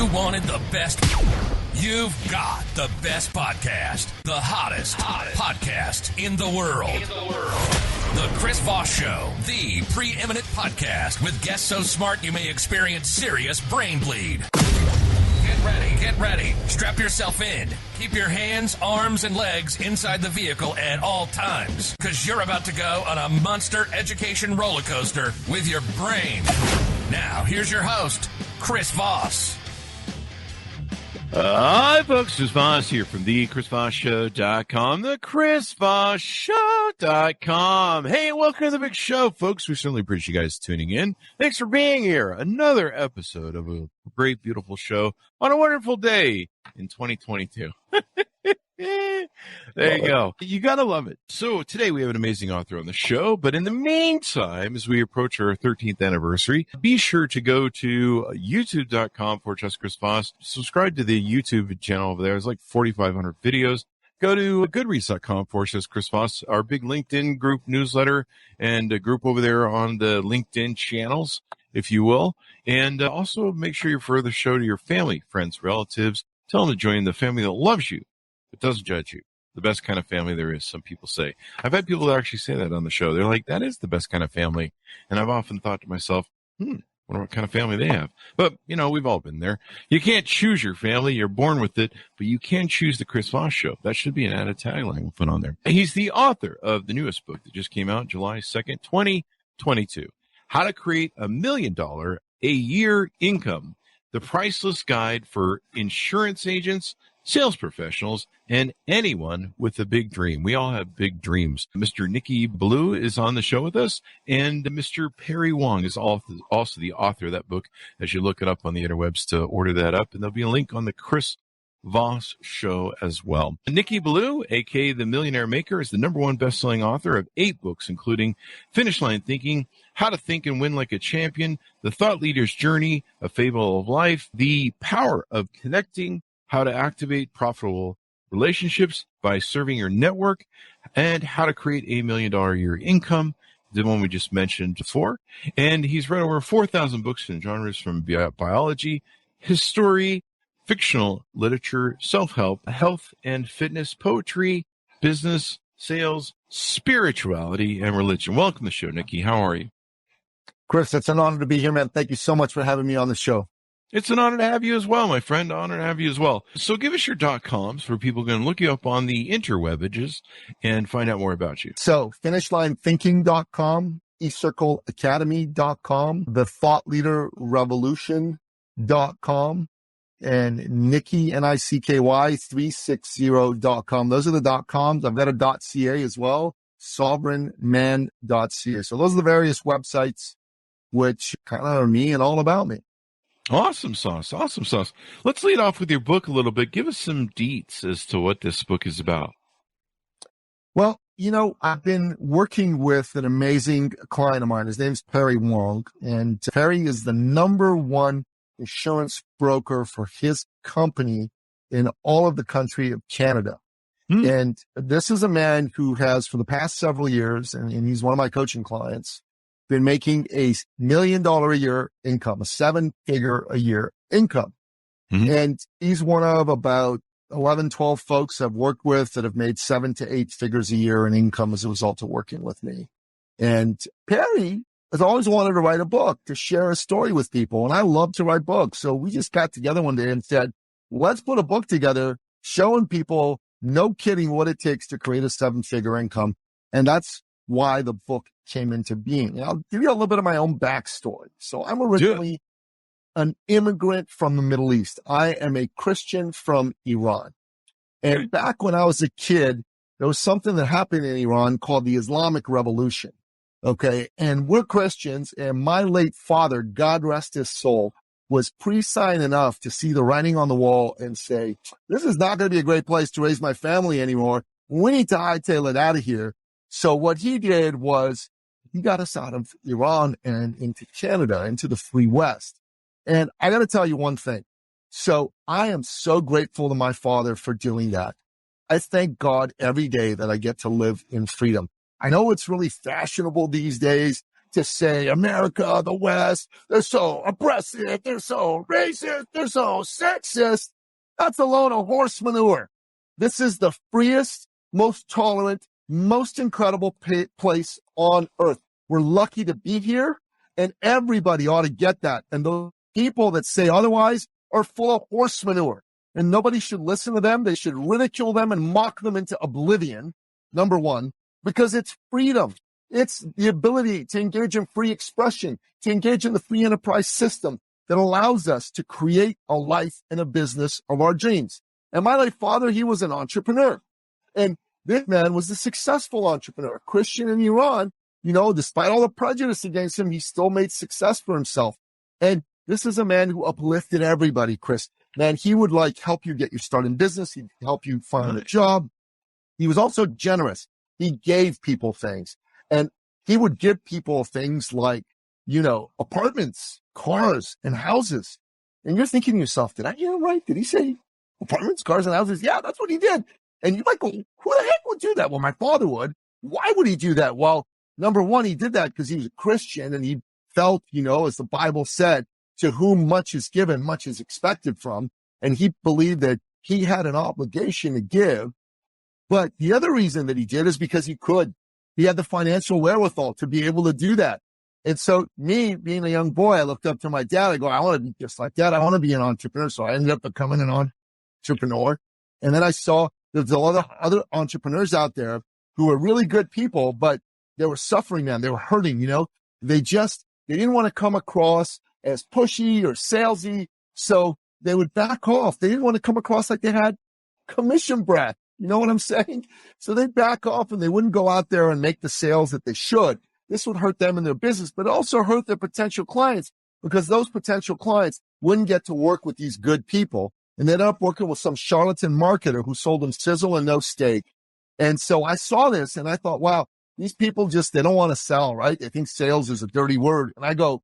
You wanted the best. You've got the best podcast. The hottest podcast in the world. The Chris Voss Show. The preeminent podcast with guests so smart you may experience serious brain bleed. Get ready. Strap yourself in. Keep your hands, arms, and legs inside the vehicle at all times, because you're about to go on a monster education roller coaster with your brain. Now, here's your host, Chris Voss. Hi, folks. Chris Voss here from the ChrisVossShow.com, the ChrisVossShow.com. Hey, welcome to the big show, folks. We certainly appreciate you guys tuning in. Thanks for being here. Another episode of a great, beautiful show on a wonderful day in 2022. There you go. You got to love it. So today we have an amazing author on the show. But in the meantime, as we approach our 13th anniversary, be sure to go to youtube.com/Chris Voss. Subscribe to the YouTube channel over there. There's like 4,500 videos. Go to goodreads.com/Chris Voss, our big LinkedIn group newsletter and a group over there on the LinkedIn channels, if you will. And also make sure you refer the show to your family, friends, relatives. Tell them to join the family that loves you, but doesn't judge you. The best kind of family there is, some people say. I've had people that actually say that on the show. They're like, that is the best kind of family. And I've often thought to myself, wonder what kind of family they have. But, you know, we've all been there. You can't choose your family. You're born with it. But you can choose the Chris Voss Show. That should be an added tagline we'll put on there. He's the author of the newest book that just came out July 2nd, 2022. How to Create $1 Million a Year Income. The Priceless Guide for Insurance Agents, Sales Professionals, and anyone with a big dream. We all have big dreams. Mr. Nicky Billou is on the show with us, and Mr. Perry Wong is also the author of that book, as you look it up on the interwebs to order that up. And there'll be a link on the Chris Voss Show as well. Nicky Billou, a.k.a. The Millionaire Maker, is the #1 best-selling author of 8 books, including Finish Line Thinking, How to Think and Win Like a Champion, The Thought Leader's Journey, A Fable of Life, The Power of Connecting, How to Activate Profitable Relationships by Serving Your Network, and How to Create $1 Million a Year Income, the one we just mentioned before. And he's read over 4,000 books in genres from biology, history, fictional literature, self-help, health and fitness, poetry, business, sales, spirituality, and religion. Welcome to the show, Nicky. How are you? Chris, it's an honor to be here, man. Thank you so much for having me on the show. It's an honor to have you as well, my friend. Honor to have you as well. So give us your .coms for people who can look you up on the interwebages and find out more about you. So finishlinethinking.com, eCircleacademy.com, thethoughtleaderrevolution.com, and Nicky, Nicky, 360.com. Those are the .coms. I've got a .ca as well, sovereignman.ca. So those are the various websites which kind of are me and all about me. Awesome sauce. Awesome sauce. Let's lead off with your book a little bit. Give us some deets as to what this book is about. Well, you know, I've been working with an amazing client of mine. His name's Perry Wong, and Perry is the #1 insurance broker for his company in all of the country of Canada. And this is a man who has, for the past several years, and he's one of my coaching clients, been making a $1 million a year income, a 7-figure a year income. And he's one of about 11, 12 folks I've worked with that have made 7 to 8 figures a year in income as a result of working with me. And Perry has always wanted to write a book, to share a story with people. And I love to write books. So we just got together one day and said, let's put a book together showing people, no kidding, what it takes to create a 7-figure income. And that's why the book came into being. And I'll give you a little bit of my own backstory. So I'm originally an immigrant from the Middle East. I am a Christian from Iran. And back when I was a kid, there was something that happened in Iran called the Islamic Revolution. Okay. And we're Christians, and my late father, God rest his soul, was prescient enough to see the writing on the wall and say, this is not going to be a great place to raise my family anymore. We need to hightail it out of here. So what he did was he got us out of Iran and into Canada, into the free West. And I got to tell you one thing. So I am so grateful to my father for doing that. I thank God every day that I get to live in freedom. I know it's really fashionable these days to say America, the West, they're so oppressive, they're so racist, they're so sexist. That's alone a horse manure. This is the freest, most tolerant, most incredible place on earth. We're lucky to be here, and everybody ought to get that. And those people that say otherwise are full of horse manure, and nobody should listen to them. They should ridicule them and mock them into oblivion, number one, because it's freedom. It's the ability to engage in free expression, to engage in the free enterprise system that allows us to create a life and a business of our dreams. And my late father, he was an entrepreneur. And this man was a successful entrepreneur, Christian in Iran. You know, despite all the prejudice against him, he still made success for himself. And this is a man who uplifted everybody, Chris. Man, he would like help you get your start in business. He'd help you find a job. He was also generous. He gave people things. And he would give people things like, you know, apartments, cars, and houses. And you're thinking to yourself, did I hear him right? Did he say apartments, cars, and houses? Yeah, that's what he did. And you're like, well, who the heck would do that? Well, my father would. Why would he do that? Well, number one, he did that because he was a Christian and he felt, you know, as the Bible said, to whom much is given, much is expected from. And he believed that he had an obligation to give. But the other reason that he did is because he could. He had the financial wherewithal to be able to do that. And so me, being a young boy, I looked up to my dad. I go, I want to be just like that. I want to be an entrepreneur. So I ended up becoming an entrepreneur. And then I saw there's a lot of other entrepreneurs out there who were really good people, but they were suffering, man. They were hurting, you know. They didn't want to come across as pushy or salesy. So they would back off. They didn't want to come across like they had commission breath. You know what I'm saying? So they'd back off and they wouldn't go out there and make the sales that they should. This would hurt them in their business, but also hurt their potential clients because those potential clients wouldn't get to work with these good people. And they ended up working with some charlatan marketer who sold them sizzle and no steak. And so I saw this and I thought, wow, these people they don't want to sell, right? They think sales is a dirty word. And I go,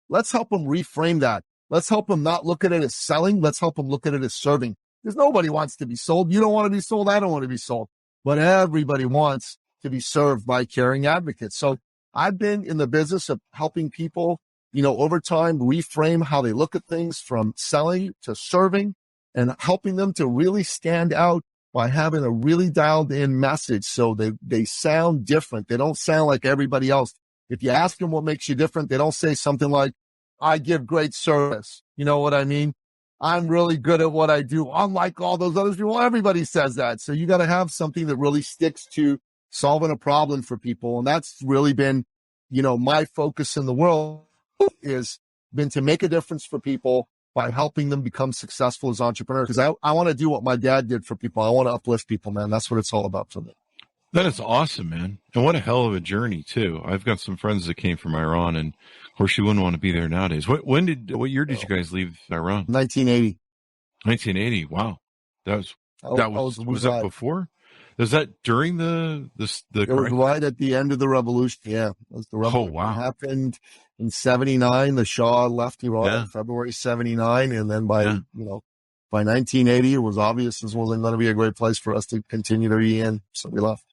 let's help them reframe that. Let's help them not look at it as selling. Let's help them look at it as serving. Because nobody wants to be sold. You don't want to be sold. I don't want to be sold. But everybody wants to be served by caring advocates. So I've been in the business of helping people, you know, over time reframe how they look at things from selling to serving and helping them to really stand out by having a really dialed in message. So they sound different. They don't sound like everybody else. If you ask them what makes you different, they don't say something like, I give great service. You know what I mean? I'm really good at what I do. Unlike all those other people, everybody says that. So you got to have something that really sticks to solving a problem for people. And that's really been, you know, my focus in the world is been to make a difference for people by helping them become successful as entrepreneurs. Because I want to do what my dad did for people. I want to uplift people, man. That's what it's all about for me. That is awesome, man. And what a hell of a journey, too. I've got some friends that came from Iran, and of course, you wouldn't want to be there nowadays. What year did you guys leave Iran? 1980. 1980. Wow. Was that before? Was that during the It was right at the end of the revolution. Yeah. It was the revolution. Oh, wow. It happened in 79. The Shah left Iran in February 79. And then by 1980, it was obvious this wasn't going to be a great place for us to continue to be in. So we left.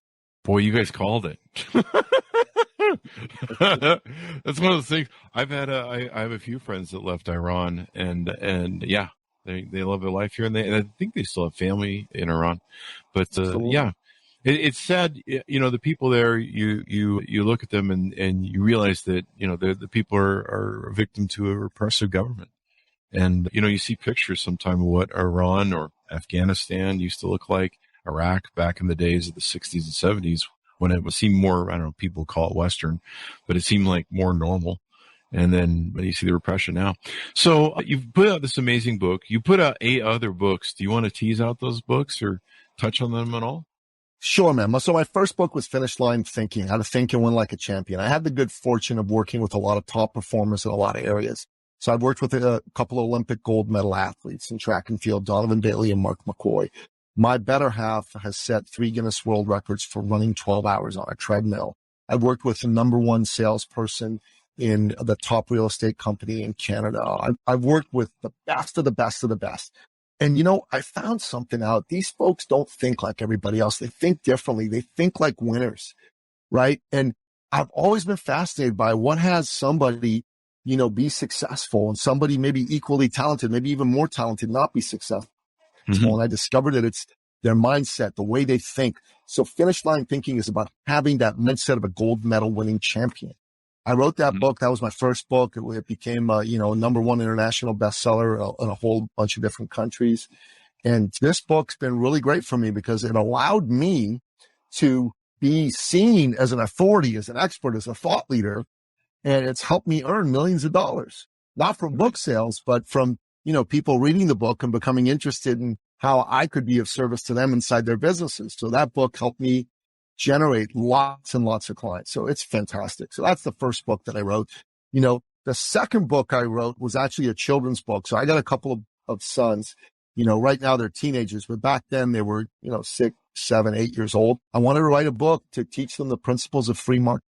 Boy, you guys called it. That's one of those things. I have a few friends that left Iran, and yeah, they love their life here, and I think they still have family in Iran. But it's sad. You know, the people there. You look at them and you realize that the people are a victim to a repressive government. And you see pictures sometime of what Iran or Afghanistan used to look like, Iraq back in the days of the 60s and 70s. When it seemed more, I don't know, people call it Western, but it seemed like more normal. And then you see the repression now. So you've put out this amazing book. You put out 8 other books. Do you want to tease out those books or touch on them at all? Sure, man. So my first book was Finish Line Thinking, How to Think and Win Like a Champion. I had the good fortune of working with a lot of top performers in a lot of areas. So I've worked with a couple of Olympic gold medal athletes in track and field, Donovan Bailey and Mark McCoy. My better half has set 3 Guinness World Records for running 12 hours on a treadmill. I've worked with the number 1 salesperson in the top real estate company in Canada. I've worked with the best of the best of the best. And, I found something out. These folks don't think like everybody else. They think differently. They think like winners, right? And I've always been fascinated by what has somebody, be successful and somebody maybe equally talented, maybe even more talented, not be successful. Mm-hmm. And I discovered that it's their mindset, the way they think. So finish line thinking is about having that mindset of a gold medal winning champion. I wrote that book. That was my first book. It became, a number one international bestseller in a whole bunch of different countries. And this book's been really great for me because it allowed me to be seen as an authority, as an expert, as a thought leader. And it's helped me earn millions of dollars, not from book sales, but from, people reading the book and becoming interested in how I could be of service to them inside their businesses. So that book helped me generate lots and lots of clients. So it's fantastic. So that's the first book that I wrote. The second book I wrote was actually a children's book. So I got a couple of sons, right now they're teenagers, but back then they were, 6, 7, 8 years old. I wanted to write a book to teach them the principles of free market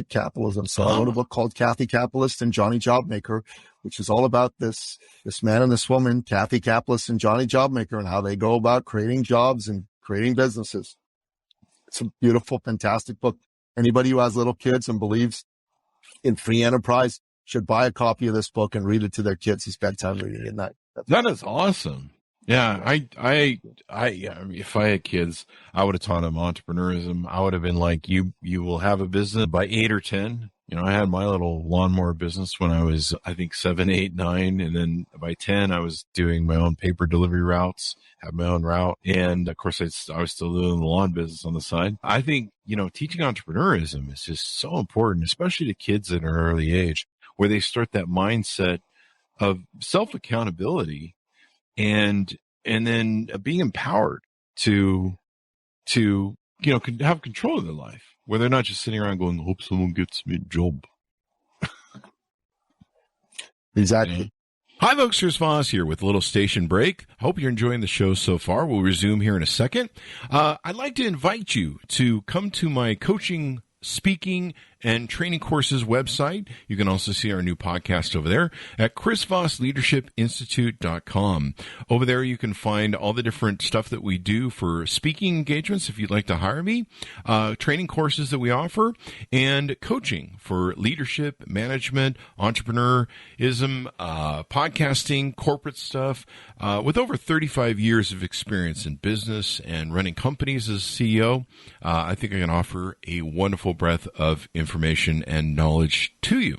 capitalism. So I wrote a book called Kathy Capitalist and Johnny Jobmaker, which is all about this man and this woman, Kathy Capitalist and Johnny Jobmaker, and how they go about creating jobs and creating businesses. It's a beautiful, fantastic book. Anybody who has little kids and believes in free enterprise should buy a copy of this book and read it to their kids as bedtime reading at night. That is awesome. Yeah, if I had kids, I would have taught them entrepreneurism. I would have been like, you will have a business by 8 or 10. I had my little lawnmower business when I was, I think 7, 8, 9. And then by 10, I was doing my own paper delivery routes, had my own route. And of course, I was still doing the lawn business on the side. I think, teaching entrepreneurism is just so important, especially to kids at an early age, where they start that mindset of self-accountability and then being empowered to have control of their life, where they're not just sitting around going, hope someone gets me a job. Exactly. Hi, folks. Here's Voss here with a little station break. Hope you're enjoying the show so far. We'll resume here in a second. I'd like to invite you to come to my coaching, speaking, and training courses website. You can also see our new podcast over there at chrisvossleadershipinstitute.com. Over there, you can find all the different stuff that we do for speaking engagements if you'd like to hire me, training courses that we offer, and coaching for leadership, management, entrepreneurism, podcasting, corporate stuff. With over 35 years of experience in business and running companies as CEO, I think I can offer a wonderful breadth of information and knowledge to you,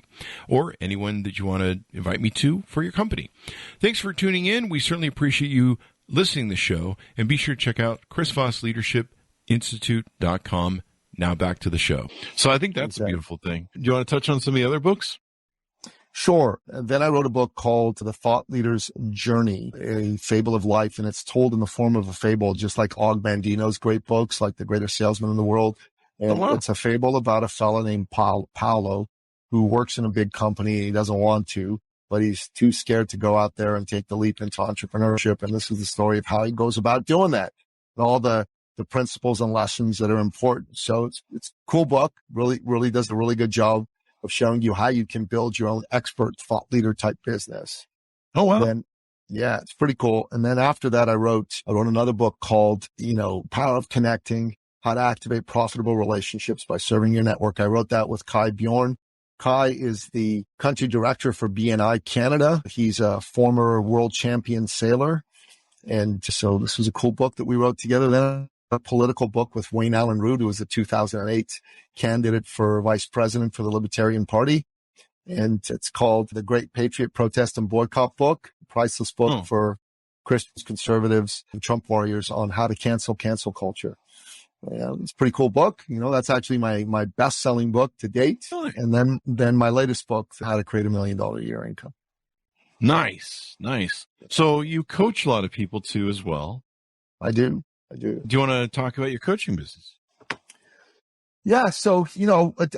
or anyone that you want to invite me to for your company. Thanks for tuning in. We certainly appreciate you listening to the show, and be sure to check out chrisvossleadershipinstitute.com. Now back to the show. So I think that's a beautiful thing. Do you want to touch on some of the other books? Sure. And then I wrote a book called The Thought Leader's Journey, a fable of life, and it's told in the form of a fable, just like Og Mandino's great books, like The Greatest Salesman in the World. And it's a fable about a fellow named Paolo who works in a big company. He doesn't want to, but he's too scared to go out there and take the leap into entrepreneurship. And this is the story of how he goes about doing that and all the principles and lessons that are important. So it's a cool book, really does a really good job of showing you how you can build your own expert thought leader type business. Oh, wow. Then, yeah, it's pretty cool. And then after that, I wrote another book called, Power of Connecting, How to Activate Profitable Relationships by Serving Your Network. I wrote that with Kai Bjorn. Kai is the country director for BNI Canada. He's a former world champion sailor. And so this was a cool book that we wrote together. Then a political book with Wayne Allen Root, who was a 2008 candidate for vice president for the Libertarian Party. And it's called The Great Patriot Protest and Boycott Book, a priceless book for Christians, conservatives, and Trump warriors on how to cancel culture. It's a pretty cool book. That's actually my best-selling book to date. And then my latest book, How to Create $1 Million a Year Income. Nice. So you coach a lot of people too as well. I do. Do you want to talk about your coaching business? Yeah. So,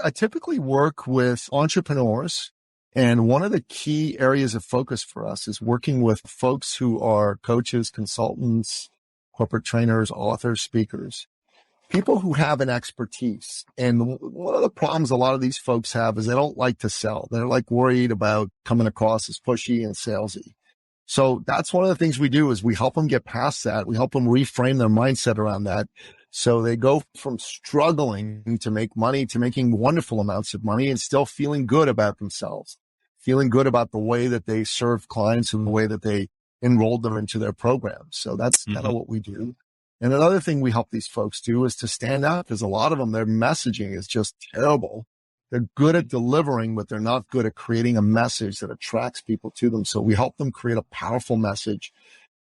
I typically work with entrepreneurs, and one of the key areas of focus for us is working with folks who are coaches, consultants, corporate trainers, authors, speakers, people who have an expertise. And one of the problems a lot of these folks have is they don't like to sell. They're worried about coming across as pushy and salesy. So that's one of the things we do is we help them get past that. We help them reframe their mindset around that So they go from struggling to make money to making wonderful amounts of money and still feeling good about themselves, feeling good about the way that they serve clients and the way that they enrolled them into their programs. So that's kind of what we do. And another thing we help these folks do is to stand out, because a lot of them, their messaging is just terrible. They're good at delivering, but they're not good at creating a message that attracts people to them. So we help them create a powerful message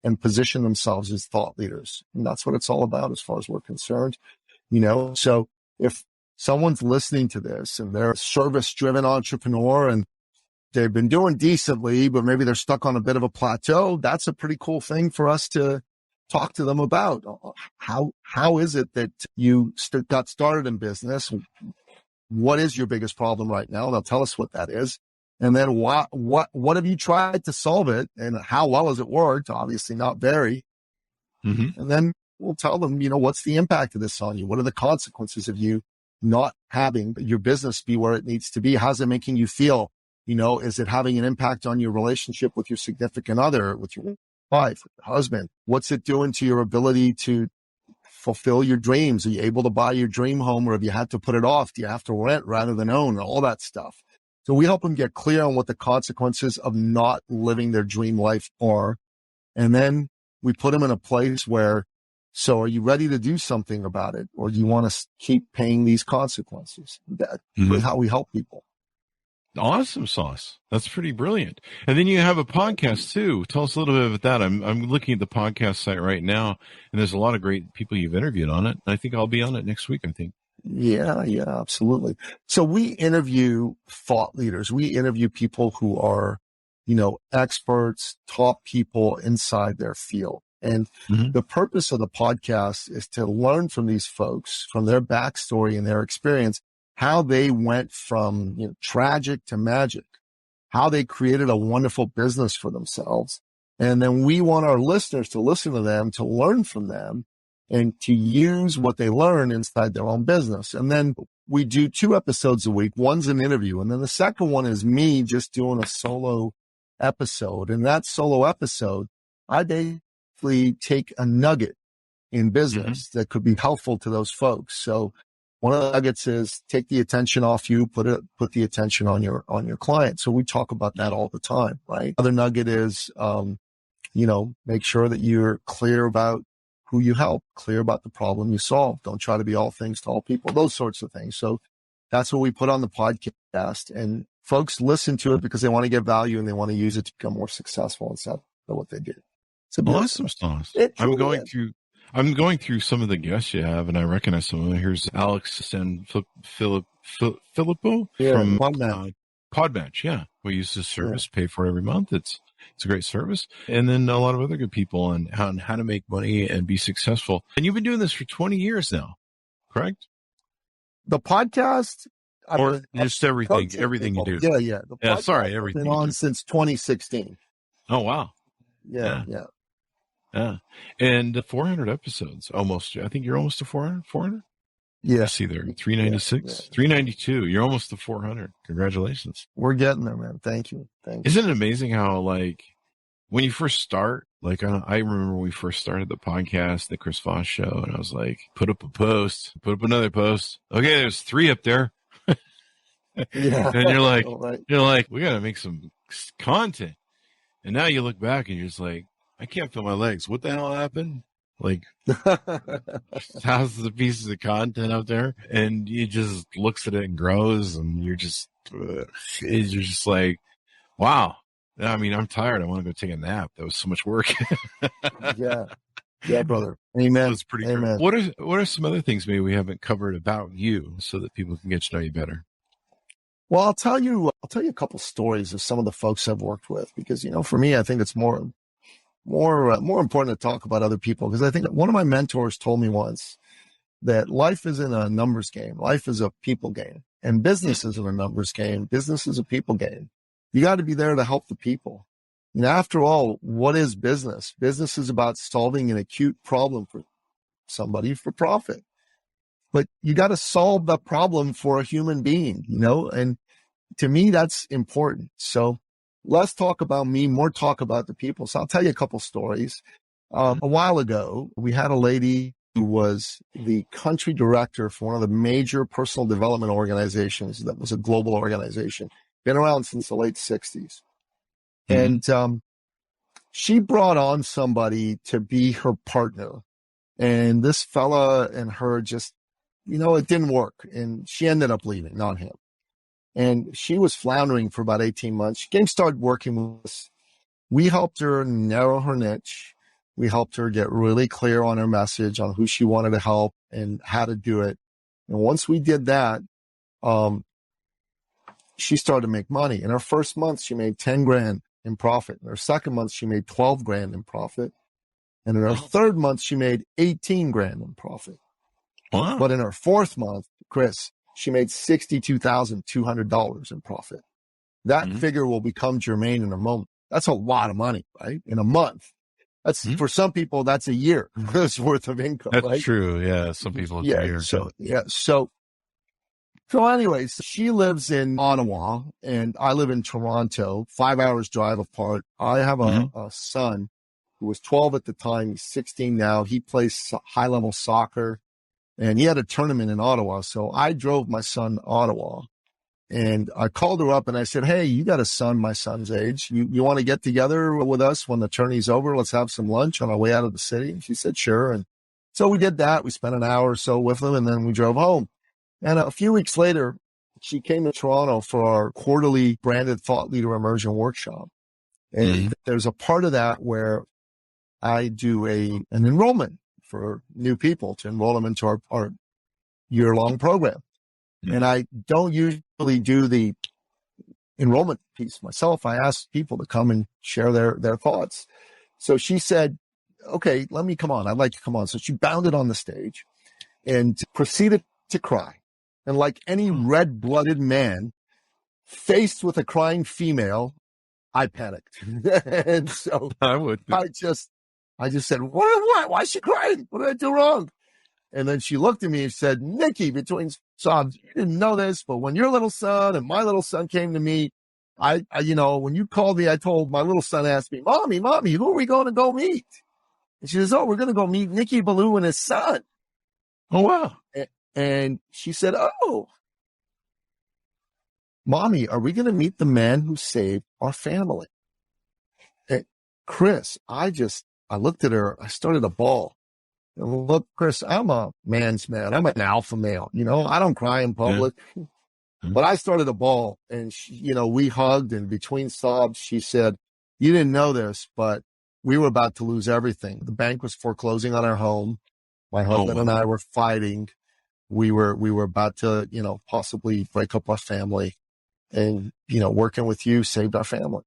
and position themselves as thought leaders. And that's what it's all about as far as we're concerned. So if someone's listening to this and they're a service-driven entrepreneur and they've been doing decently, but maybe they're stuck on a bit of a plateau, that's a pretty cool thing for us to talk to them about. How is it that you got started in business? What is your biggest problem right now? They'll tell us what that is. And then what have you tried to solve it, and how well has it worked? Obviously not very. And then we'll tell them, what's the impact of this on you? What are the consequences of you not having your business be where it needs to be? How's it making you feel? Is it having an impact on your relationship with your significant other, with your wife, with your husband? What's it doing to your ability to fulfill your dreams? Are you able to buy your dream home, or have you had to put it off? Do you have to rent rather than own? All that stuff. So we help them get clear on what the consequences of not living their dream life are. And then we put them in a place where, so are you ready to do something about it? Or do you want to keep paying these consequences? That is how we help people. Awesome sauce. That's pretty brilliant. And then you have a podcast too. Tell us a little bit about that. I'm looking at the podcast site right now, and there's a lot of great people you've interviewed on it. I think I'll be on it next week, I think. Yeah, absolutely. So we interview thought leaders. We interview people who are, experts, top people inside their field. And the purpose of the podcast is to learn from these folks, from their backstory and their experience, how they went from tragic to magic, how they created a wonderful business for themselves. And then we want our listeners to listen to them, to learn from them, and to use what they learn inside their own business. And then we do 2 episodes a week. One's an interview, and then the second one is me just doing a solo episode. And that solo episode, I basically take a nugget in business that could be helpful to those folks. So one of the nuggets is take the attention off you, put the attention on your client. So we talk about that all the time, right? Other nugget is, make sure that you're clear about who you help, clear about the problem you solve. Don't try to be all things to all people, those sorts of things. So that's what we put on the podcast, and folks listen to it because they want to get value and they want to use it to become more successful instead of what they do. It's awesome stuff. I'm going through some of the guests you have, and I recognize some of them. Here's Alex and Filippo from Podmatch. Yeah, we use this service, pay for it every month. It's a great service. And then a lot of other good people on how to make money and be successful. And you've been doing this for 20 years now, correct? The podcast, or just everything you do. Yeah. The podcast everything. Been on since 2016. Oh wow. Yeah. And 400 episodes, almost. I think you're almost to 400. Yeah. I see there, 396, 392. You're almost to 400. Congratulations. We're getting there, man. Thank you. Isn't it amazing how, when you first start, I remember when we first started the podcast, the Chris Voss Show, and I was like, put up a post, put up another post. Okay, there's 3 up there. Yeah. And you're like, we got to make some content. And now you look back and you're just like, I can't feel my legs. What the hell happened? Thousands of pieces of content out there, and you just looks at it and grows, and you're just like, wow. I mean, I'm tired. I want to go take a nap. That was so much work. Yeah, brother. Amen. That's pretty Amen. Great. What are some other things maybe we haven't covered about you so that people can get to know you better? Well, I'll tell you a couple stories of some of the folks I've worked with, because, for me, I think it's more important to talk about other people, because I think one of my mentors told me once that life isn't a numbers game. Life is a people game, and business isn't a numbers game. Business is a people game. You got to be there to help the people. After all, what is business? Business is about solving an acute problem for somebody for profit, but you got to solve the problem for a human being, and to me, that's important. So less talk about me, more talk about the people. So I'll tell you a couple stories. A while ago, we had a lady was the country director for one of the major personal development organizations that was a global organization, been around since the late 60s. And she brought on somebody to be her partner. And this fella and her just, it didn't work. And she ended up leaving, not him. And she was floundering for about 18 months. She came, started working with us. We helped her narrow her niche. We helped her get really clear on her message, on who she wanted to help and how to do it. And once we did that, she started to make money. In her first month, she made 10 grand in profit. In her second month, she made 12 grand in profit. And in her third month, she made 18 grand in profit. Wow. But in her fourth month, Chris, she made $62,200 in profit. That figure will become germane in a moment. That's a lot of money, right? In a month. That's for some people, that's a year's worth of income. That's right? true. Yeah. Some people it's a year. So anyways, she lives in Ottawa and I live in Toronto, 5 hours drive apart. I have a son who was 12 at the time. He's 16 now. He plays high level soccer and he had a tournament in Ottawa. So I drove my son to Ottawa and I called her up and I said, hey, you got a son my son's age. You want to get together with us when the tourney's over? Let's have some lunch on our way out of the city. And she said, sure. And so we did that. We spent an hour or so with them and then we drove home. And a few weeks later, she came to Toronto for our quarterly branded thought leader immersion workshop. And there's a part of that where I do an enrollment for new people to enroll them into our year-long program. And I don't usually do the enrollment piece myself. I ask people to come and share their thoughts. So she said, okay, let me come on. I'd like to come on. So she bounded on the stage and proceeded to cry. And like any red-blooded man faced with a crying female, I panicked. And so I just said, what? Why is she crying? What did I do wrong? And then she looked at me and said, Nicky, between sobs, you didn't know this, but when your little son and my little son came to me, I when you called me, I told my little son, asked me, Mommy, who are we going to go meet? And she says, oh, we're going to go meet Nicky, Billou and his son. Oh, wow. And she said, oh, Mommy, are we going to meet the man who saved our family? And Chris, I looked at her. I started to bawl. And look, Chris, I'm a man's man. I'm an alpha male. I don't cry in public. But I started to bawl. And, we hugged. And between sobs, she said, you didn't know this, but we were about to lose everything. The bank was foreclosing on our home. My husband and I were fighting. We were about to, possibly break up our family and, working with you saved our family.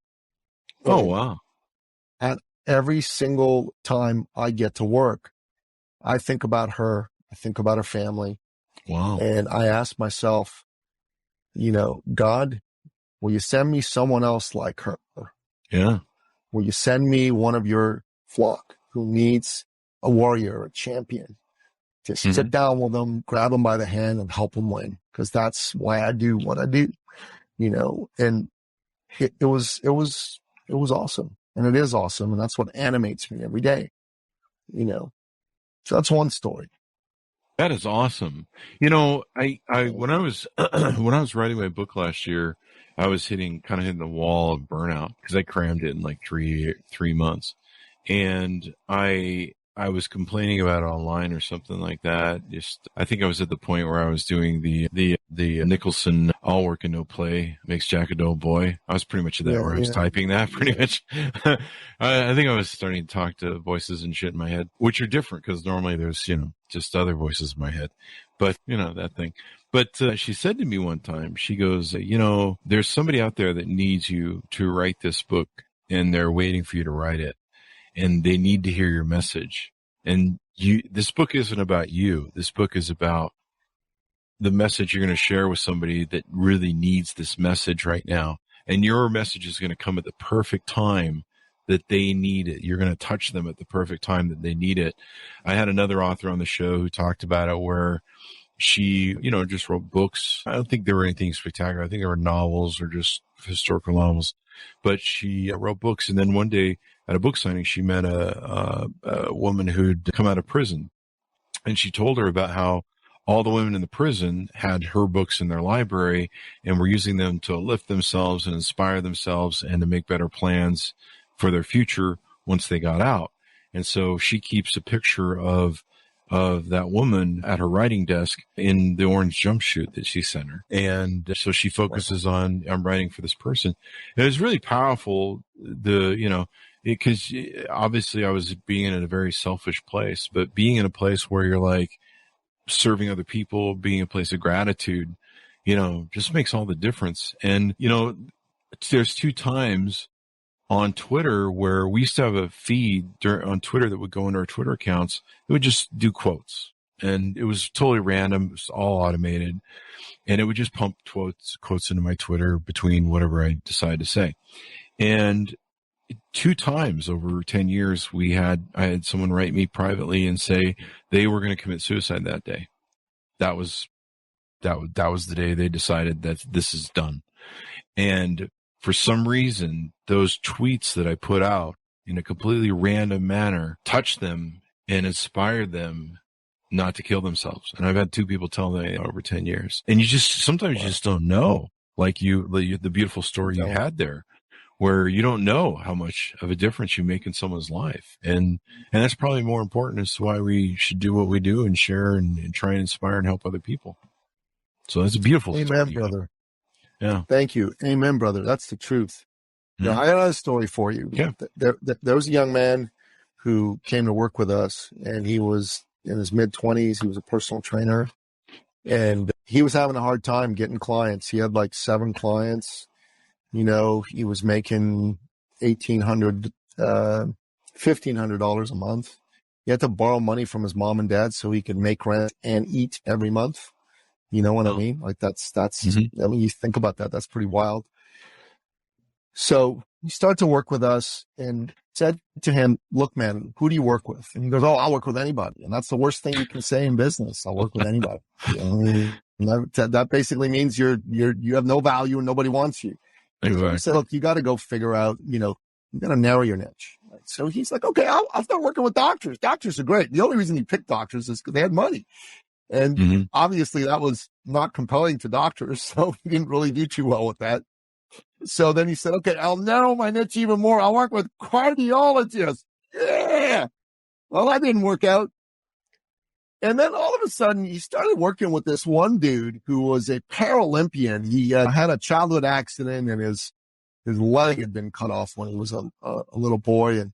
Oh, wow. And every single time I get to work, I think about her. I think about her family. Wow. And I ask myself, God, will you send me someone else like her? Yeah. Will you send me one of your flock who needs a warrior, a champion? Just sit down with them, grab them by the hand and help them win. Cause that's why I do what I do, and it was awesome and it is awesome. And that's what animates me every day, so that's one story. That is awesome. When I was, when I was writing my book last year, I was hitting the wall of burnout because I crammed it in like three months. And I was complaining about it online or something like that. I think I was at the point where I was doing the Nicholson all work and no play makes Jack a dull boy. I was pretty much at that where I was typing that pretty much. I think I was starting to talk to voices and shit in my head, which are different because normally there's, just other voices in my head, but that thing. But she said to me one time, she goes, there's somebody out there that needs you to write this book and they're waiting for you to write it. And they need to hear your message. And this book isn't about you. This book is about the message you're going to share with somebody that really needs this message right now. And your message is going to come at the perfect time that they need it. You're going to touch them at the perfect time that they need it. I had another author on the show who talked about it where she, just wrote books. I don't think there were anything spectacular. I think there were novels or just historical novels, but she wrote books. And then one day at a book signing, she met a woman who'd come out of prison And she told her about how all the women in the prison had her books in their library and were using them to lift themselves and inspire themselves and to make better plans for their future once they got out. And so she keeps a picture of that woman at her writing desk in the orange jumpsuit that she sent her. And so she focuses on, I'm writing for this person. And it was really powerful, because obviously I was being in a very selfish place, but being in a place where you're like serving other people, being a place of gratitude, just makes all the difference. And, there's 2 times on Twitter where we used to have a feed on Twitter that would go into our Twitter accounts. It would just do quotes, and it was totally random. It was all automated, and it would just pump quotes into my Twitter between whatever I decided to say. And 2 times over 10 years, I had someone write me privately and say they were going to commit suicide that day. That was the day they decided that this is done. And for some reason, those tweets that I put out in a completely random manner touched them and inspired them not to kill themselves. And I've had 2 people tell me over 10 years. And sometimes you just don't know, like the beautiful story you had there, where you don't know how much of a difference you make in someone's life. And that's probably more important as to why we should do what we do and share and try and inspire and help other people. So that's a beautiful story. Amen, brother. Yeah. Thank you. Amen, brother. That's the truth. Yeah. Now, I got another story for you. Yeah. There was a young man who came to work with us, and he was in his mid-20s. He was a personal trainer, and he was having a hard time getting clients. He had like 7 clients. He was making $1,800, $1,500 a month. He had to borrow money from his mom and dad so he could make rent and eat every month. You know what I mean? Like that's, Mm-hmm. I mean, you think about that. That's pretty wild. So he started to work with us and said to him, look, man, who do you work with? And he goes, I'll work with anybody. And that's the worst thing you can say in business. I'll work with anybody. That basically means you have no value and nobody wants you. Exactly. He said, look, you got to go figure out, you got to narrow your niche. Right? So he's like, okay, I'll start working with doctors. Doctors are great. The only reason he picked doctors is because they had money. And obviously that was not compelling to doctors. So he didn't really do too well with that. So then he said, okay, I'll narrow my niche even more. I'll work with cardiologists. Yeah. Well, that didn't work out. And then all of a sudden he started working with this one dude who was a Paralympian. He had a childhood accident and his leg had been cut off when he was a little boy. And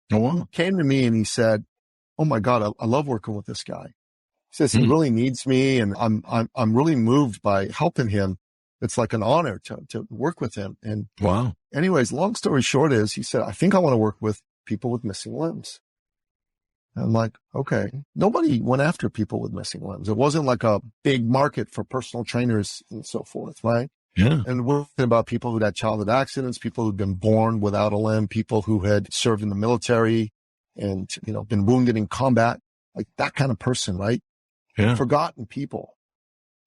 he came to me and he said, oh my God, I love working with this guy. He says he really needs me, and I'm really moved by helping him. It's like an honor to work with him. And wow. Anyways, long story short is he said, I think I want to work with people with missing limbs. And I'm like, okay. Nobody went after people with missing limbs. It wasn't like a big market for personal trainers and so forth, right? Yeah. And we're talking about people who'd had childhood accidents, people who'd been born without a limb, people who had served in the military and, been wounded in combat, like that kind of person, right? Yeah. Forgotten people.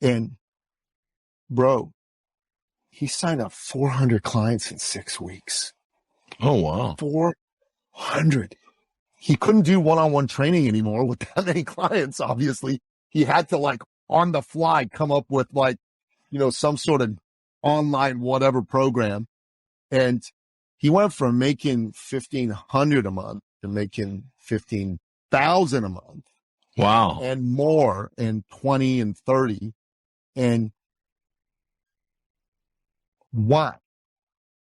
And bro, he signed up 400 clients in 6 weeks. Oh, wow. 400. He couldn't do one-on-one training anymore with that many clients. Obviously he had to on the fly come up with some sort of online, whatever program. And he went from making $1,500 a month to making $15,000 a month. Wow. And more, and 20 and 30. And why?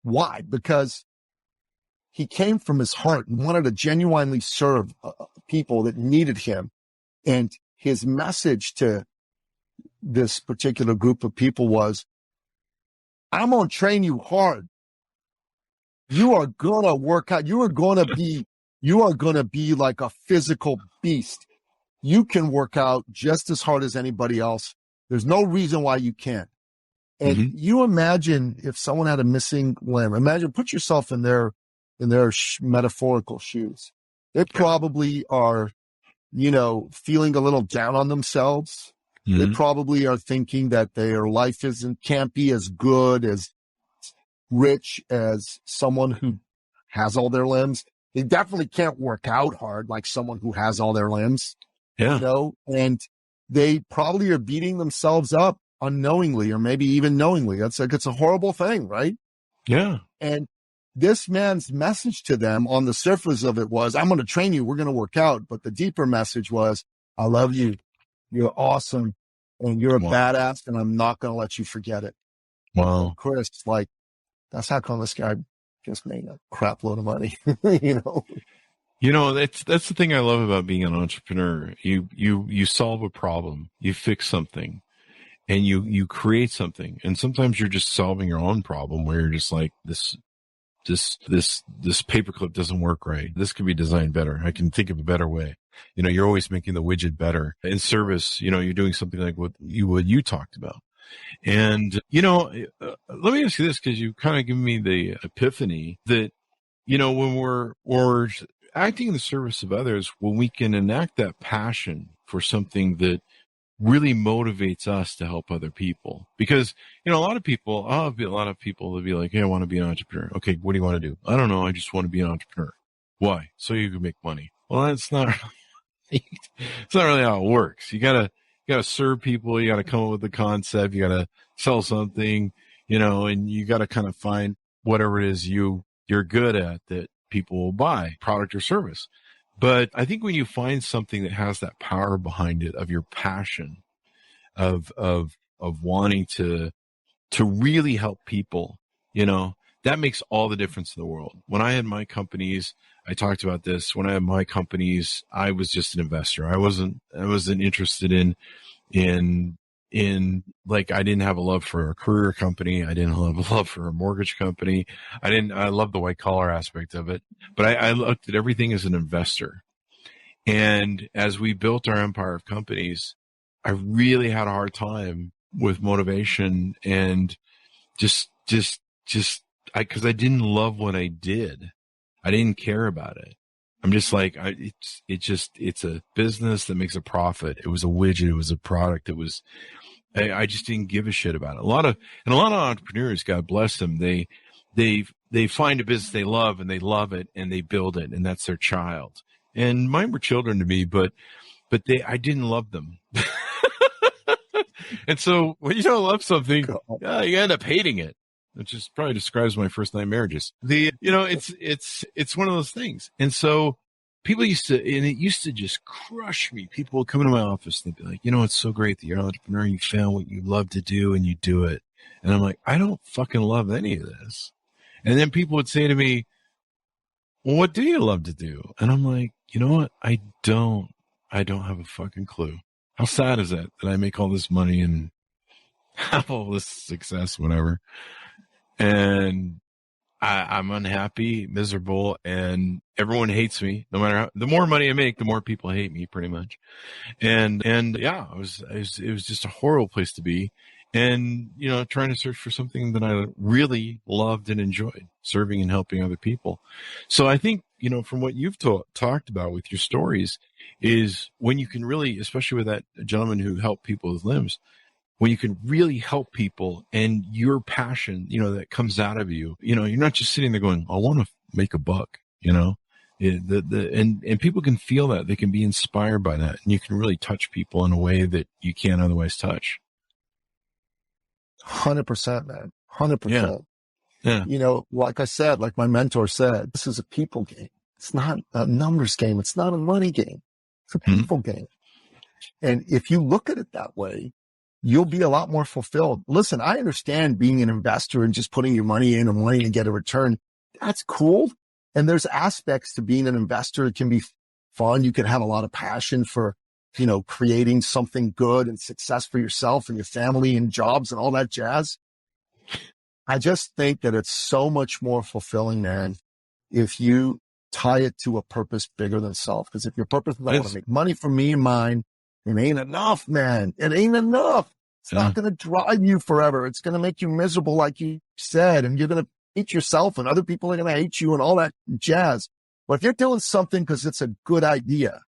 Why? Because he came from his heart and wanted to genuinely serve people that needed him. And his message to this particular group of people was, I'm going to train you hard. You are going to work out. You are going to be like a physical beast. You can work out just as hard as anybody else. There's no reason why you can't. And you imagine if someone had a missing limb, put yourself in their metaphorical shoes. They probably are, feeling a little down on themselves. They probably are thinking that their life can't be as good, as rich as someone who has all their limbs. They definitely can't work out hard like someone who has all their limbs. Yeah. And they probably are beating themselves up unknowingly or maybe even knowingly. It's a horrible thing, right? Yeah. And this man's message to them on the surface of it was, I'm going to train you. We're going to work out. But the deeper message was, I love you. You're awesome. And you're a badass. And I'm not going to let you forget it. Wow. And Chris, like, that's how come this guy just made a crap load of money, That's the thing I love about being an entrepreneur. You solve a problem, you fix something, and you create something. And sometimes you're just solving your own problem where you're just like, this paperclip doesn't work right. This could be designed better. I can think of a better way. You're always making the widget better. In service, you're doing something like what you talked about. And, let me ask you this, because you kind of given me the epiphany that, when we're acting in the service of others, when we can enact that passion for something that really motivates us to help other people. Because, a lot of people will be like, hey, I want to be an entrepreneur. Okay, what do you want to do? I don't know. I just want to be an entrepreneur. Why? So you can make money. Well, that's not really, it's not really how it works. You gotta serve people. You gotta come up with the concept. You gotta sell something, and you gotta kind of find whatever it is you're good at that people will buy, product or service. But I think when you find something that has that power behind it, of your passion, of wanting to really help people, that makes all the difference in the world. When I had my companies, I talked about this. When I had my companies, I was just an investor. I wasn't interested in like, I didn't have a love for a career company. I didn't have a love for a mortgage company. I love the white collar aspect of it, but I looked at everything as an investor. And as we built our empire of companies, I really had a hard time with motivation and just because I didn't love what I did. I didn't care about it. I'm just like, it's a business that makes a profit. It was a widget. It was a product. I just didn't give a shit about it. A lot of entrepreneurs, God bless them, they find a business they love and they love it and they build it, and that's their child. And mine were children to me, but I didn't love them. And so when you don't love something, you end up hating it, which is probably describes my first 9 marriages. It's one of those things. And so people it used to just crush me. People would come into my office and they'd be like, it's so great that you're an entrepreneur. You found what you love to do and you do it. And I'm like, I don't fucking love any of this. And then people would say to me, well, what do you love to do? And I'm like, you know what? I don't have a fucking clue. How sad is that I make all this money and have all this success, whatever. And I'm unhappy, miserable, and everyone hates me. No matter the more money I make, the more people hate me, pretty much. And yeah, it was just a horrible place to be. And, trying to search for something that I really loved and enjoyed, serving and helping other people. So I think, from what you've talked about with your stories, is when you can really, especially with that gentleman who helped people with limbs, when you can really help people and your passion, that comes out of you, you're not just sitting there going, I want to make a buck, and people can feel that. They can be inspired by that, and you can really touch people in a way that you can't otherwise touch. 100%, man. 100%. Yeah. Like I said, like my mentor said, this is a people game. It's not a numbers game. It's not a money game. It's a people game. And if you look at it that way, you'll be a lot more fulfilled. Listen, I understand being an investor and just putting your money in and wanting to get a return. That's cool. And there's aspects to being an investor. It can be fun. You can have a lot of passion for, creating something good and success for yourself and your family and jobs and all that jazz. I just think that it's so much more fulfilling, man, if you tie it to a purpose bigger than self. Because if your purpose is, I want to make money for me and mine, it ain't enough, man. It ain't enough. It's not going to drive you forever. It's going to make you miserable, like you said, and you're going to hate yourself and other people are going to hate you and all that jazz. But if you're doing something because it's a good idea,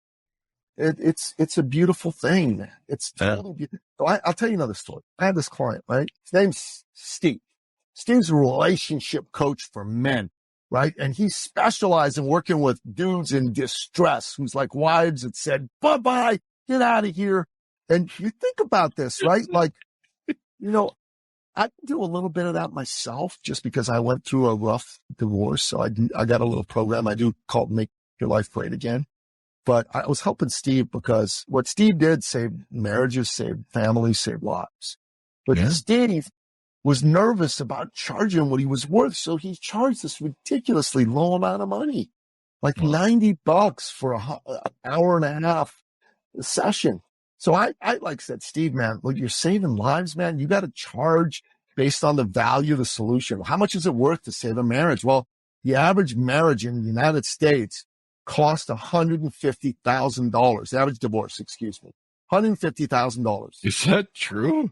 it's a beautiful thing. It's totally beautiful. So I'll tell you another story. I had this client, right? His name's Steve. Steve's a relationship coach for men, right? And he specialized in working with dudes in distress who's like wives that said, bye-bye. Get out of here. And you think about this, right? Like, I do a little bit of that myself just because I went through a rough divorce. So I got a little program I do called Make Your Life Great Again. But I was helping Steve because what Steve did saved marriages, saved families, saved lives. But Steve was nervous about charging what he was worth. So he charged this ridiculously low amount of money, like $90 for an hour and a half session. So I like said, Steve, man, look, you're saving lives, man. You got to charge based on the value of the solution. How much is it worth to save a marriage? Well, the average marriage in the United States cost $150,000. The average divorce, excuse me, $150,000. Is that true?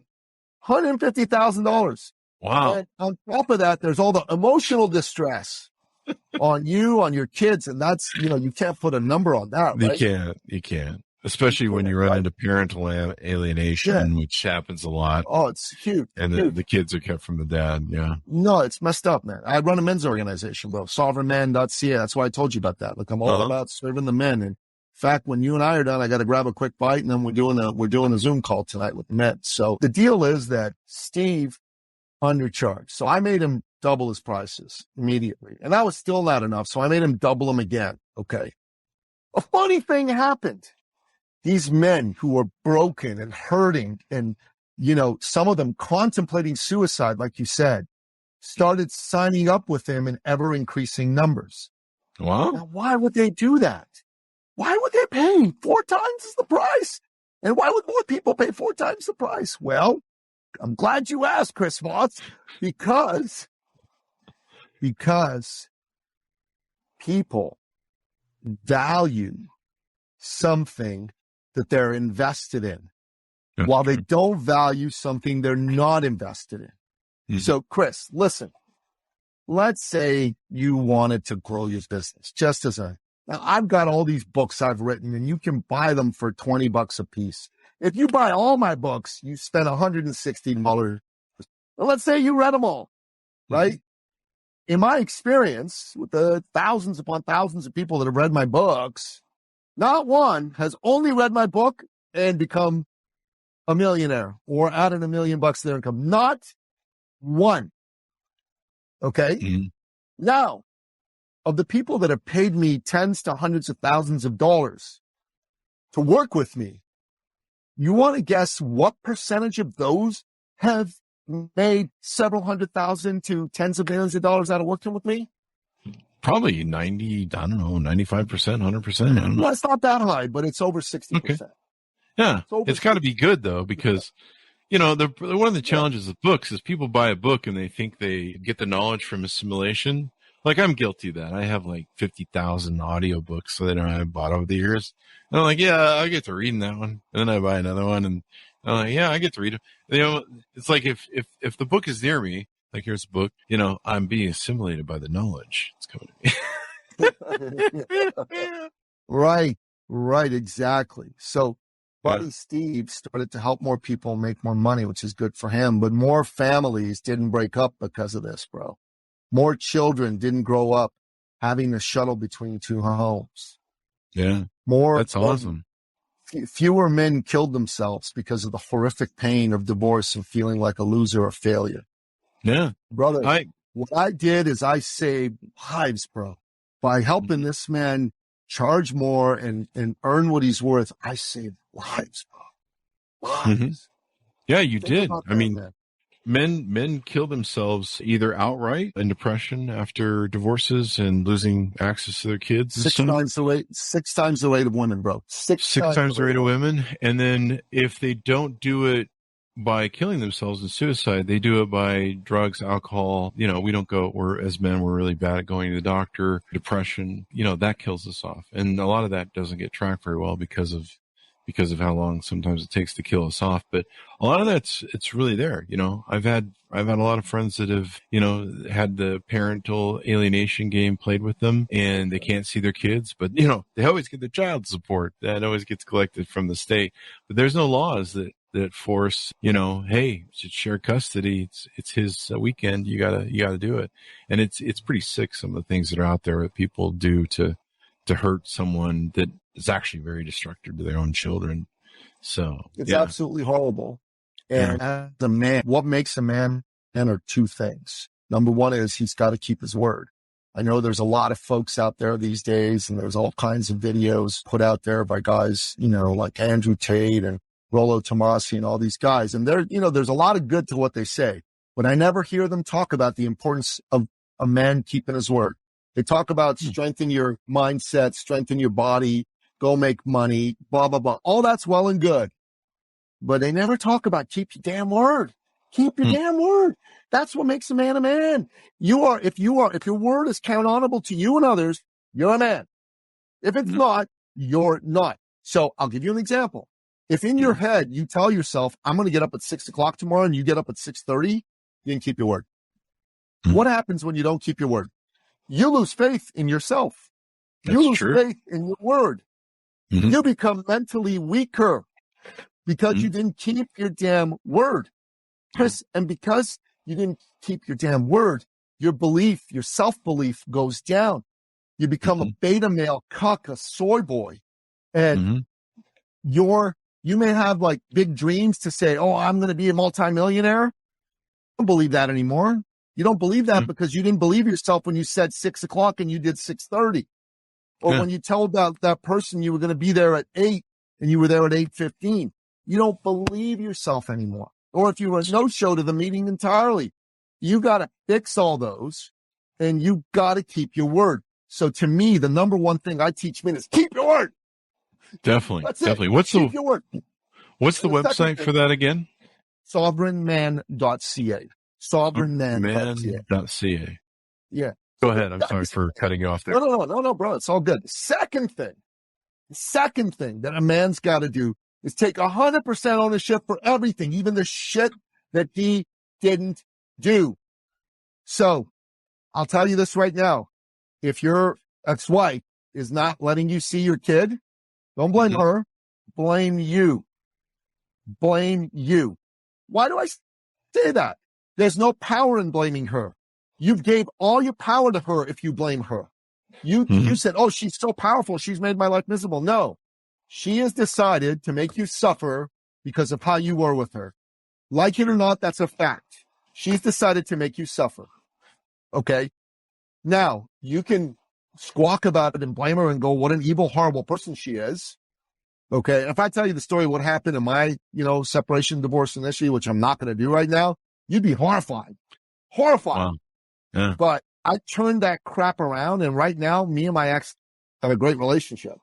$150,000. Wow. And on top of that, there's all the emotional distress on you, on your kids. And that's, you can't put a number on that, right? You can't. Especially when you run into parental alienation, which happens a lot. Oh, it's huge. And the kids are kept from the dad. Yeah. No, it's messed up, man. I run a men's organization, bro. sovereignmen.ca. That's why I told you about that. Look, I'm all about serving the men. And in fact, when you and I are done, I got to grab a quick bite, and then we're doing a Zoom call tonight with the men. So the deal is that Steve undercharged. So I made him double his prices immediately. And that was still not enough. So I made him double them again. Okay. A funny thing happened. These men who were broken and hurting and, some of them contemplating suicide, like you said, started signing up with him in ever increasing numbers. Wow. Now, why would they do that? Why would they pay 4 times the price? And why would more people pay 4 times the price? Well, I'm glad you asked, Chris Voss, because people value something that they're invested in, while they don't value something they're not invested in. Mm-hmm. So, Chris, listen, let's say you wanted to grow your business now I've got all these books I've written, and you can buy them for $20 a piece. If you buy all my books, you spend $160. Well, let's say you read them all, right? Mm-hmm. In my experience with the thousands upon thousands of people that have read my books, not one has only read my book and become a millionaire or added $1 million to their income. Not one. Okay. Mm-hmm. Now, of the people that have paid me tens to hundreds of thousands of dollars to work with me, you want to guess what percentage of those have made several hundred thousand to tens of millions of dollars out of working with me? Probably 95%, 100%. Well, it's not that high, but it's over 60%. Okay. Yeah. It's got to be good, though, because, one of the challenges of books is people buy a book and they think they get the knowledge from assimilation. Like, I'm guilty of that. I have like 50,000 audiobooks that I bought over the years. And I'm like, yeah, I get to reading that one. And then I buy another one, and I'm like, yeah, I get to read it. It's like if the book is near me, like, here's a book, I'm being assimilated by the knowledge. It's coming to me. Right, exactly. So Buddy Steve started to help more people make more money, which is good for him. But more families didn't break up because of this, bro. More children didn't grow up having to shuttle between 2 homes. Yeah, that's awesome. Fewer men killed themselves because of the horrific pain of divorce and feeling like a loser or failure. Yeah. Brother, what I did is I saved lives, bro. By helping this man charge more and earn what he's worth, I saved lives, bro. Lives. Mm-hmm. Yeah, you did. I mean, men kill themselves either outright in depression after divorces and losing access to their kids. 6 times the rate of women, bro. Six times the rate of women. And then if they don't do it by killing themselves in suicide, they do it by drugs, alcohol. We don't go, as men, we're really bad at going to the doctor. Depression, that kills us off. And a lot of that doesn't get tracked very well because of how long sometimes it takes to kill us off. But a lot of it's really there. I've had a lot of friends that have, had the parental alienation game played with them, and they can't see their kids, but they always get the child support that always gets collected from the state. But there's no laws that force, hey, should share custody. It's his weekend. You gotta do it. And it's pretty sick, some of the things that are out there that people do to hurt someone that is actually very destructive to their own children. So it's absolutely horrible. And as a man, what makes a man are two things. Number one is he's got to keep his word. I know there's a lot of folks out there these days, and there's all kinds of videos put out there by guys, like Andrew Tate and Rollo Tomasi and all these guys. And there's a lot of good to what they say, but I never hear them talk about the importance of a man keeping his word. They talk about strengthen your mindset, strengthen your body, go make money, blah, blah, blah. All that's well and good, but they never talk about keep your damn word. Keep your damn word. That's what makes a man a man. If your word is countable to you and others, you're a man. If it's not, you're not. So I'll give you an example. If in your head, you tell yourself, I'm going to get up at 6:00 tomorrow, and you get up at 6:30, you didn't keep your word. What happens when you don't keep your word? You lose faith in yourself. You lose faith in your word. You become mentally weaker because you didn't keep your damn word. Chris, and because you didn't keep your damn word, your belief, your self-belief goes down. You become a beta male cuck, a soy boy. And you may have like big dreams to say, oh, I'm going to be a multimillionaire. I don't believe that anymore. You don't believe that because you didn't believe yourself when you said 6:00 and you did 6:30. Or when you told that person you were going to be there at 8 and you were there at 8:15. You don't believe yourself anymore. Or if you were no-show to the meeting entirely, you got to fix all those and you got to keep your word. So to me, the number one thing I teach men is keep your word. Definitely. That's definitely. it. What's keep your word. the website for that again? Sovereignman.ca. Sovereignman.ca. Yeah. Go ahead. I'm sorry for cutting you off there. No, bro. It's all good. The second thing that a man's got to do is take 100% ownership for everything, even the shit that he didn't do. So I'll tell you this right now. If your ex-wife is not letting you see your kid, don't blame her. Blame you. Blame you. Why do I say that? There's no power in blaming her. You gave all your power to her if you blame her. You said, oh, she's so powerful. She's made my life miserable. No. She has decided to make you suffer because of how you were with her. Like it or not, that's a fact. She's decided to make you suffer. Okay? Now, you can squawk about it and blame her and go, what an evil, horrible person she is. Okay? If I tell you the story of what happened in my, separation, divorce initially, which I'm not going to do right now, you'd be horrified. Horrified. Wow. Yeah. But I turned that crap around, and right now, me and my ex have a great relationship.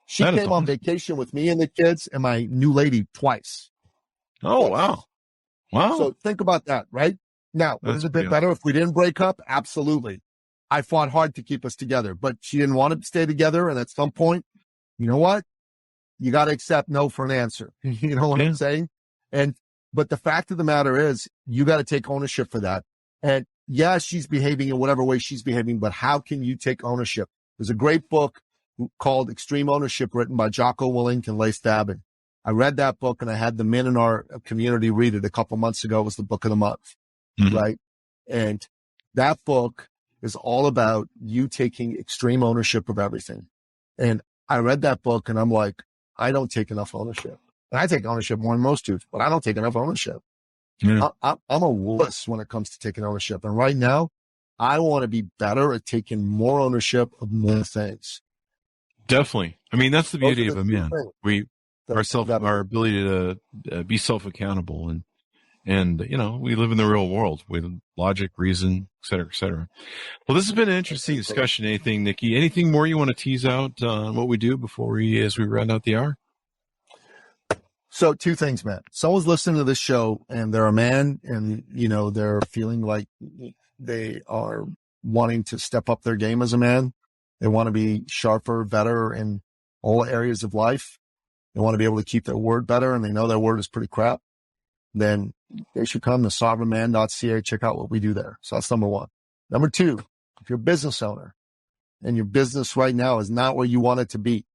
She came on vacation with me and the kids and my new lady twice. Oh, wow. Wow. So think about that, right? Now, would it have been better if we didn't break up? Absolutely. I fought hard to keep us together, but she didn't want to stay together. And at some point, you know what? You got to accept no for an answer. You know what I'm saying? But the fact of the matter is, you got to take ownership for that. And yeah, she's behaving in whatever way she's behaving, but how can you take ownership? There's a great book called Extreme Ownership written by Jocko Willink and Leif Babin. I read that book and I had the men in our community read it a couple months ago. It was the book of the month, right? And that book is all about you taking extreme ownership of everything. And I read that book and I'm like, I don't take enough ownership. And I take ownership more than most dudes, but I don't take enough ownership. I'm a wuss when it comes to taking ownership. And right now, I want to be better at taking more ownership of more things. Definitely. I mean, that's the beauty of a man. Our ability to be self-accountable and we live in the real world with logic, reason, et cetera, et cetera. Well, this has been an interesting discussion. Anything, Nicky? Anything more you want to tease out on what we do as we round out the hour? So two things, man. Someone's listening to this show and they're a man and, they're feeling like they are wanting to step up their game as a man. They want to be sharper, better in all areas of life. They want to be able to keep their word better and they know their word is pretty crap. Then they should come to sovereignman.ca, check out what we do there. So that's number one. Number two, if you're a business owner and your business right now is not where you want it to be,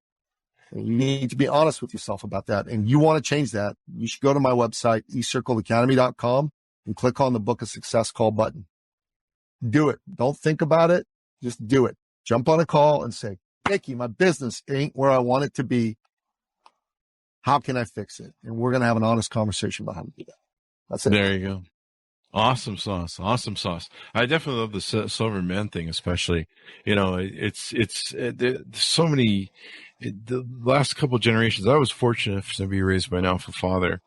and you need to be honest with yourself about that, and you want to change that, you should go to my website, eCircleacademy.com, and click on the Book of Success call button. Do it. Don't think about it. Just do it. Jump on a call and say, Nicky, my business ain't where I want it to be. How can I fix it? And we're going to have an honest conversation about how to do that. That's it. There you go. Awesome sauce. Awesome sauce. I definitely love the silver men thing, especially. You know, there's so many, the last couple of generations, I was fortunate to be raised by an alpha father.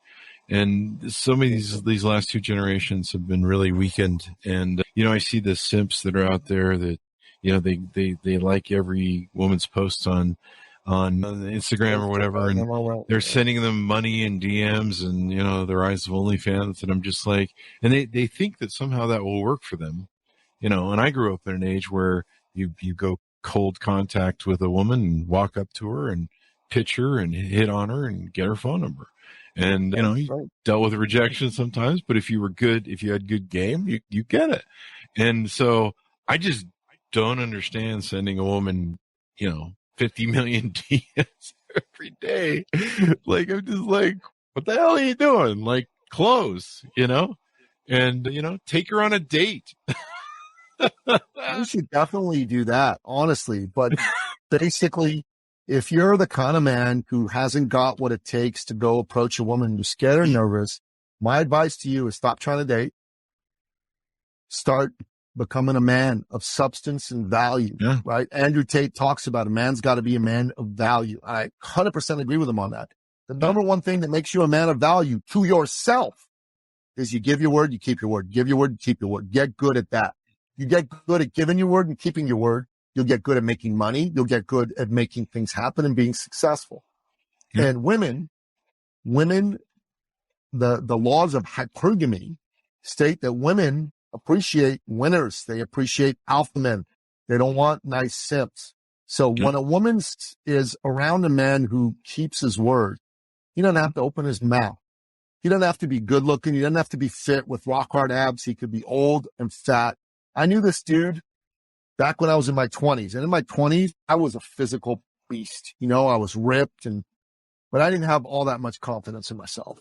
And so many of these last two generations have been really weakened. And, you know, I see the simps that are out there that, you know, they like every woman's post on Instagram or whatever. And they're sending them money and DMs and, you know, their eyes of OnlyFans. And I'm just like, and they think that somehow that will work for them, you know. And I grew up in an age where you go cold contact with a woman and walk up to her and pitch her and hit on her and get her phone number. And, you know, you dealt with rejection sometimes, but if you were good, if you had good game, you get it. And so I just don't understand sending a woman, you know, 50 million DMs every day. Like, I'm just like, what the hell are you doing? Like, close, you know, and, you know, take her on a date. You should definitely do that, honestly. But basically, if you're the kind of man who hasn't got what it takes to go approach a woman who's scared or nervous, my advice to you is stop trying to date. Start becoming a man of substance and value, right? Andrew Tate talks about a man's got to be a man of value. I 100% agree with him on that. The number one thing that makes you a man of value to yourself is you give your word, you keep your word. Give your word, you keep your word. Get good at that. You get good at giving your word and keeping your word. You'll get good at making money. You'll get good at making things happen and being successful. Yeah. And women, the laws of hypergamy state that women appreciate winners. They appreciate alpha men. They don't want nice simps. So when a woman is around a man who keeps his word, he doesn't have to open his mouth. He doesn't have to be good looking. He doesn't have to be fit with rock hard abs. He could be old and fat. I knew this dude back when I was in my 20s. And in my 20s, I was a physical beast. You know, I was ripped, but I didn't have all that much confidence in myself.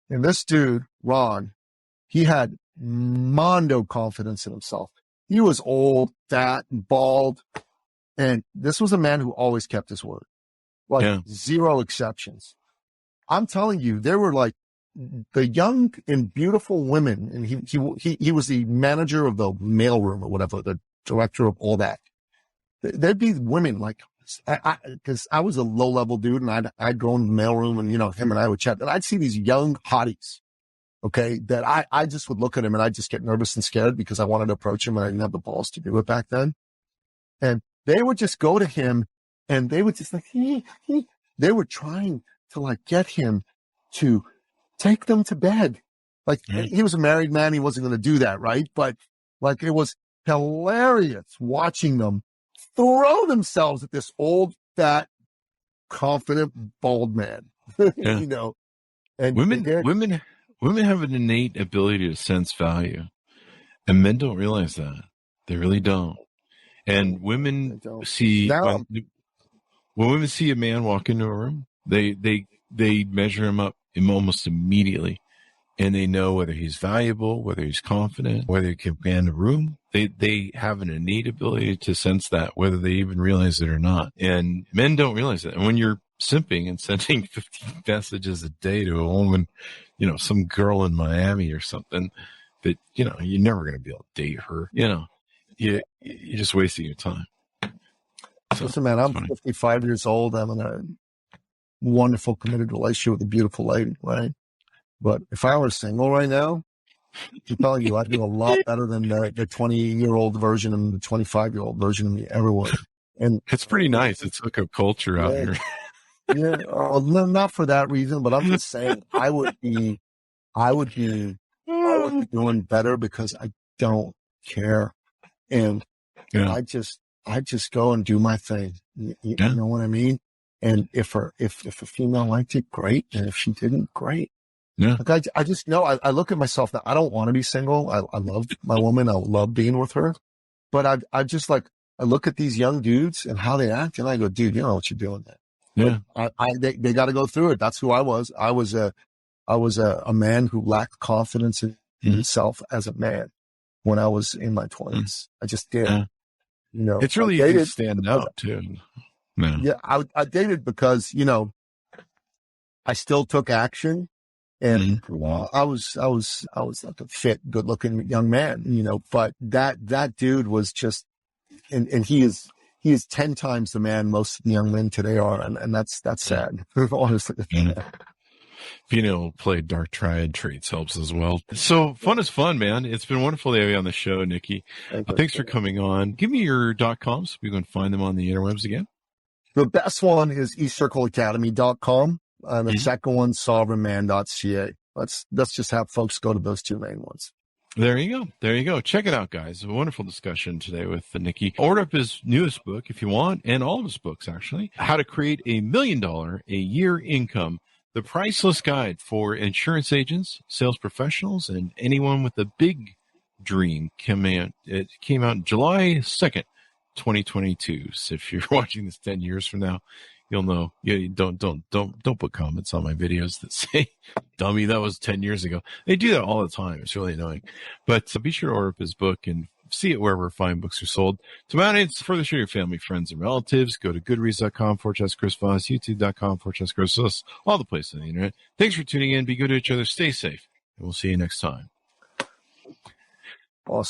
And this dude, Ron, he had mondo confidence in himself. He was old, fat, and bald. And this was a man who always kept his word. Zero exceptions. I'm telling you, there were like the young and beautiful women, and he was the manager of the mailroom or whatever, the director of all that. There'd be women like, because I was a low level dude and I'd go in the mailroom and, you know, him and I would chat, and I'd see these young hotties, okay, that I just would look at him and I'd just get nervous and scared because I wanted to approach him and I didn't have the balls to do it back then. And they would just go to him and they would just like, they were trying to like get him to take them to bed. Like he was a married man. He wasn't going to do that. Right. But like, it was hilarious watching them throw themselves at this old, fat, confident, bald man, you know, and women have an innate ability to sense value, and men don't realize that. They really don't. And women see, when women see a man walk into a room, they measure him up almost immediately. And they know whether he's valuable, whether he's confident, whether he can command a room. They have an innate ability to sense that, whether they even realize it or not. And men don't realize that. And when you're simping and sending 15 messages a day to a woman, you know, some girl in Miami or something that, you know, you're never going to be able to date her, you know, you're just wasting your time. So, listen, man, I'm 55 years old. I'm in a wonderful committed relationship with a beautiful lady, right? But if I were single right now, I'm telling you, I'd do a lot better than the 20-year-old version and the 25-year-old version of me ever would. And it's pretty nice. It's like a culture out here. Yeah, not for that reason, but I'm just saying I would be doing better because I don't care, and I just go and do my thing. You know what I mean? And if a female liked it, great, and if she didn't, great. Yeah. Like I just know, I look at myself now. I don't want to be single. I love my woman. I love being with her, but I just like, I look at these young dudes and how they act, and I go, dude, you know what you're doing there. Yeah. They got to go through it. That's who I was. I was a man who lacked confidence in himself as a man when I was in my 20s. I just did. Yeah. You know, it's really easy to stand out too. Man. Yeah. I dated because, you know, I still took action. And I was like a fit, good looking young man, but that dude was just, and he is 10 times the man most of the young men today are. And that's sad. Honestly. Being able to play Dark Triad traits helps as well. So fun is fun, man. It's been wonderful to have you on the show, Nicky. Thanks for coming on. Give me your .com so we can find them on the interwebs again. The best one is eCircleacademy.com. And the second one, sovereignman.ca. Let's just have folks go to those two main ones. There you go. Check it out, guys. A wonderful discussion today with Nicky. Order up his newest book if you want, and all of his books, actually. How to Create $1 Million a Year Income. The Priceless Guide for Insurance Agents, Sales Professionals, and anyone with a big dream. It came out July 2nd, 2022. So if you're watching this 10 years from now, you'll know. Yeah, don't put comments on my videos that say, dummy, that was 10 years ago. They do that all the time. It's really annoying. But be sure to order up his book and see it wherever fine books are sold. To my audience, further share your family, friends, and relatives. Go to goodreads.com/Chris Voss, youtube.com/Chris Voss, all the places on the internet. Thanks for tuning in. Be good to each other. Stay safe. And we'll see you next time. Awesome.